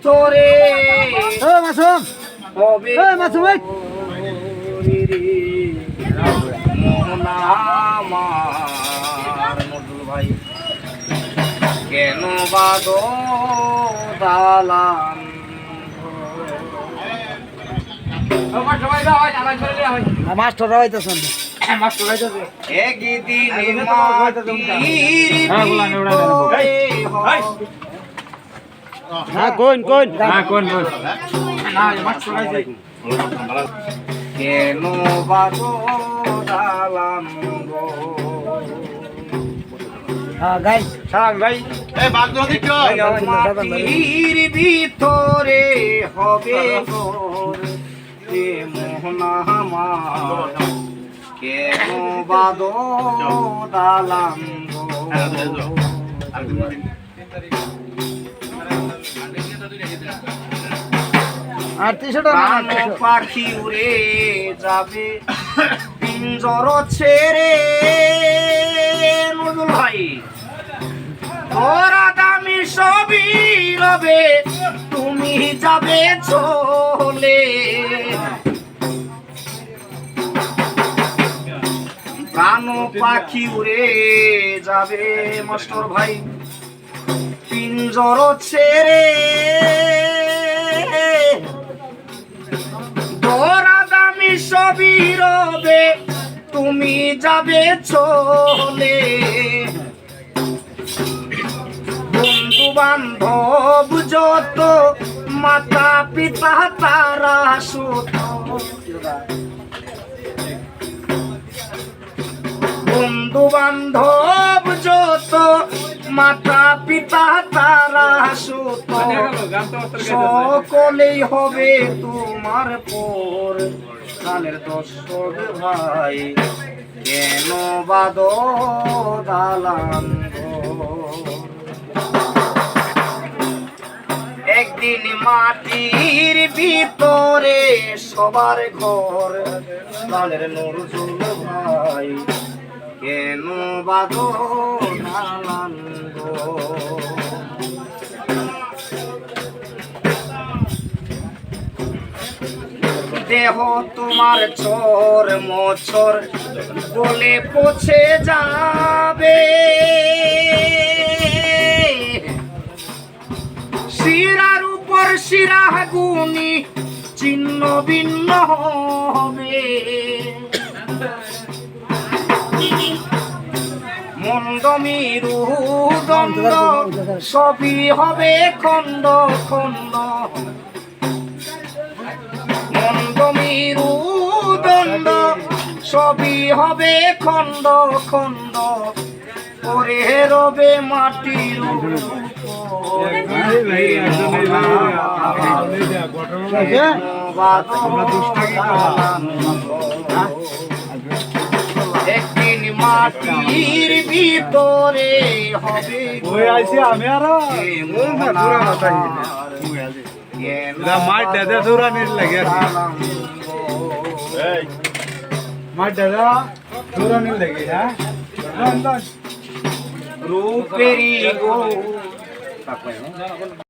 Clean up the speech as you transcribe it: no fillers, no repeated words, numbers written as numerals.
ভিতরে মাসুম হবে মাসুম মোহনা আমার মজুল ভাই কেন বাদো দালান মাস্টার রয়েছেন একদিন কোন কেন বাদো দালান গাই মাটির ভিতরে হবে ঘর এ মোহনা আমার কেন বাদো দালান আর 300 টাকা পাখি উড়ে যাবে পিঞ্জর ছেড়ে নজরুল ভাই ওরা দামি সবই রবে তুমি যাবে চলে প্রাণ পাখি উড়ে যাবে মাস্টার ভাই পিঞ্জর ছেড়ে ওরা দামি সবই রবে তুমি যাবে চলে বন্ধু বান্ধব যত মাতা পিতা তারা সুত বন্ধু বান্ধব যত মাতা পিতা তারা সুত সকলেই হবে তোমার পর কালের দর্শক ভাই কেন বাদো দালান একদিন মাটির ভিতরে সবার ঘর কালের নজরুল ভাই কেন বাদো দালান দেহ তোমার চোর মোচর বলে পৌঁছে যাবে শিরার উপর শিরা গুনি চিহ্ন ভিন্ন হবে মন্দ মিরু দ্বন্দ্ব সবই হবে খণ্ড খণ্ড মন্দ মিরু দ্বন্দ্ব সবই হবে খণ্ড খণ্ড পরে রবে মাটির একদিন মাটির ভিতরে হবে আমি আর মাঠ দাদা দৌড়া নিয়ে লাগে মাঠ দাদা দৌড়া নিয়ে লাগে হ্যাঁ রূপেরি গো